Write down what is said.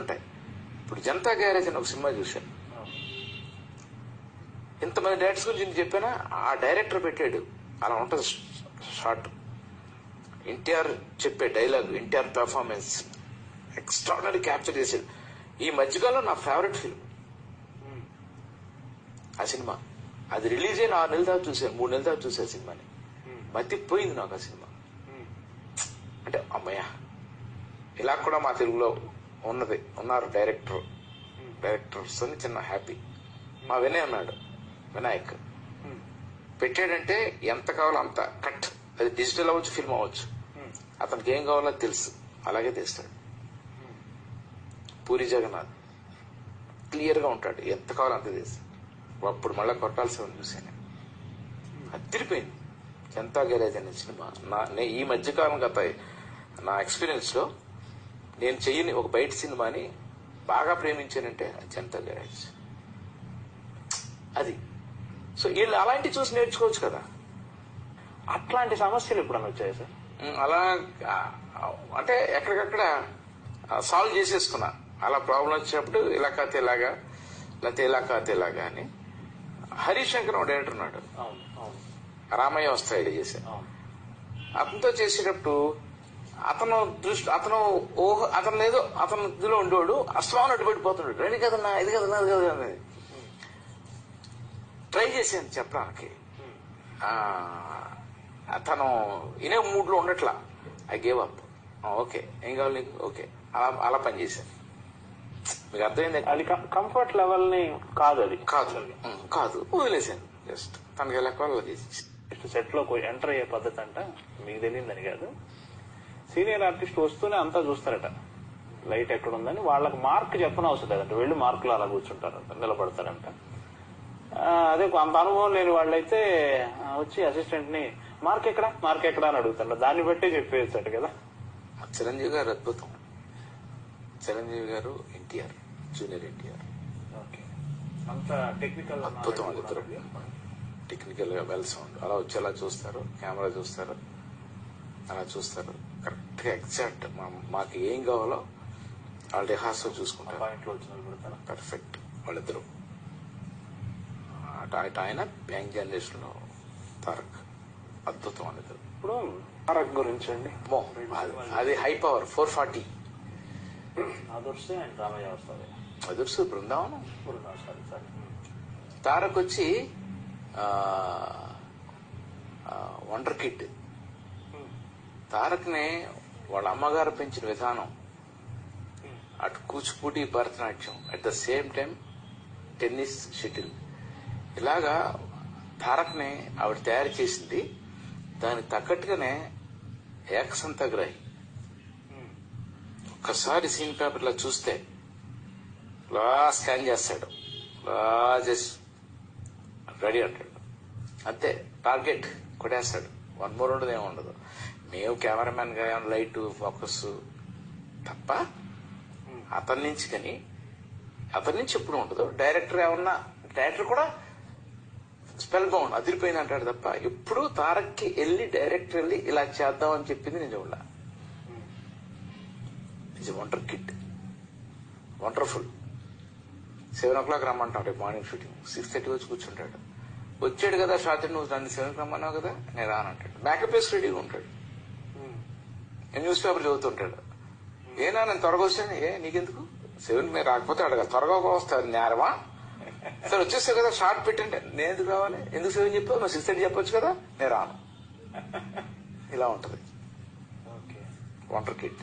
ఉంటాయి. ఇప్పుడు జనతా గ్యారేజ్ అని ఒక సినిమా చూశాను. ఇంతమంది డైరెక్టర్స్ గురించి నేను చెప్పానా, ఆ డైరెక్టర్ పెట్టాడు. అలా ఉంటుంది షార్ట్. ఎన్టీఆర్ చెప్పే dialogue, NTR performance extraordinary capture చేశాడు. ఈ మధ్యకాలంలో నా ఫేవరెట్ ఫిల్మ్ ఆ సినిమా. అది రిలీజ్ అయిన 6 నెలల తర్వాత చూసాను, 3 నెలల తర్వాత చూసా సినిమాని. మతిపోయింది నాకు ఆ సినిమా. అంటే అమ్మయ్య, ఇలా కూడా మా తెలుగులో ఉన్నారు డైరెక్టర్స్ అని చిన్న హ్యాపీ. మా వినయ్ ఉన్నాడు, వినాయక్ పెట్టాడంటే ఎంత కావాలో అంత కట్. అది డిజిటల్ అవ్వచ్చు, ఫిల్మ్ అవ్వచ్చు, అతనికి ఏం కావాలో తెలుసు, అలాగే తెస్తాడు. పూరి జగన్నాథ్ క్లియర్ గా ఉంటాడు, ఎంత కావాలో అంత తెస్తాడు. అప్పుడు మళ్ళీ కొట్టాల్సి ఉంది చూసాను, అదిరిపోయింది. జనతా గ్యారేజ్ అనే సినిమా ఈ మధ్యకాలం గత నా ఎక్స్పీరియన్స్ లో నేను చెయ్యని ఒక బయట సినిమాని బాగా ప్రేమించానంటే జనతా గ్యారేజ్. అది సో వీళ్ళు అలాంటివి చూసి నేర్చుకోవచ్చు కదా. అట్లాంటి సమస్యలు ఎప్పుడన్నా వచ్చాయి సార్? అలా అంటే ఎక్కడికక్కడ సాల్వ్ చేసేసుకున్నా. అలా ప్రాబ్లం వచ్చినప్పుడు ఇలా కాతే ఇలాగా, లేకపోతే ఇలా కాతే ఇలాగా అని. హరీష్ శంకర్ డైరెక్టర్ ఉన్నాడు, రామయ్య వస్తాయి చేశాను. అతనితో చేసేటప్పుడు అతను లేదో అతను ఇదిలో ఉండేవాడు, అస్లాన్ అడ్డు పెట్టిపోతున్నాడు. రెడీ కదన్నా, ఇది కదన్నా, అది కదా అనేది ట్రై చేశాను చెప్పడానికి. తను ఇనే మూడ్ లో ఉండట్లా. I gave up. ఓకే, ఏం కావాలి నీకు? ఓకే, అలా పనిచేశాను. మీకు అర్థమైంది? అది కంఫర్ట్ లెవెల్ ని కాదు, అది కాదు వదిలేశాను. జస్ట్ తనకి ఎలా కావాలో చేసి సెట్ లో ఎంటర్ అయ్యే పద్ధతి అంట మీకు తెలియదని కాదు. సీనియర్ ఆర్టిస్ట్ వస్తూనే అంతా చూస్తారట, లైట్ ఎక్కడ ఉందని. వాళ్ళకి మార్క్ చెప్పనవసరం లేదంట, వెళ్ళి మార్కులు అలా కూర్చుంటారంట, నిలబడతారంట. అదే అంత అనుభవం లేని వాళ్ళైతే వచ్చి అసిస్టెంట్ ని మార్క్ ఎక్కడ అని అడుగుతారు. దాన్ని బట్టే చెప్పేస్తాడు కదా. చిరంజీవి గారు అద్భుతం. చిరంజీవి గారు ఎన్టీఆర్, జూనియర్ ఎన్టీఆర్ అంత టెక్నికల్ అద్భుతం. వాళ్ళిద్దరు టెక్నికల్ గా వెల్ సౌండ్ అలా వచ్చేలా చూస్తారు, కెమెరా చూస్తారు, అలా చూస్తారు. కరెక్ట్ గా ఎగ్జాక్ట్ మాకు ఏం కావాలో వాళ్ళ రిహార్స్ చూసుకుంటారు. పర్ఫెక్ట్ వాళ్ళిద్దరు. ఆయన యంగ్ జనరేషన్ లో తారక్ అద్భుతం వాళ్ళిద్దరు. ఇప్పుడు తారక్ గురించి అండి, అది హై పవర్ 440. అదుర్స్ బృందావనం. తారక్ వచ్చి వండర్ కిడ్. తారక్ ని వాళ్ళ అమ్మగారు పెంచిన విధానం, అటు Kuchipudi, Bharatanatyam, at the same time tennis, shuttle, ఇలాగా తారక్ ని ఆవిడ తయారు చేసింది. దానికి తగ్గట్టుగానే ఏకసంతగ్రాహి. ఒక్కసారి సీన్ పేపర్ లో చూస్తే ఇలా స్కాన్ చేస్తాడు, చేసి రెడీ అంటాడు, అంతే. టార్గెట్ కొట్టేస్తాడు, 1 more ఉండదు, ఏముండదు. మేము కెమెరామెన్ గా లైట్ ఫోకస్ తప్ప అతని నుంచి ఎప్పుడు ఉండదు. డైరెక్టర్ కూడా స్పెల్ బౌండ్ అదిరిపోయింది అంటాడు తప్ప ఎప్పుడు తారక్కి డైరెక్టర్ వెళ్ళి ఇలా చేద్దాం అని చెప్పింది నేను చూడ. Is wonder kid, wonderful. 7 o'clock రమ్మంటాడు మార్నింగ్ షూటింగ్, 6:30 వచ్చి కూర్చుంటాడు. వచ్చాడు కదా షార్ట్, నువ్వు నన్ను 7 రమ్మన్నావు కదా, నేను రానంటాడు. మేకప్ వేసి రెడీగా ఉంటాడు, న్యూస్ పేపర్ చదువుతుంటాడు. ఏనా నేను త్వరగా వచ్చాను, నీకెందుకు 7 మీరు రాకపోతే అడగాలి, త్వరగా వస్తారు నేరమా, సరే వచ్చేస్తావు కదా షార్ట్ పెట్టండి. నేను ఎందుకు రావాలి, ఎందుకు 7 చెప్పావు, మరి 6:30 చెప్పొచ్చు కదా, నేను రాను. ఇలా ఉంటది వండర్ కిడ్.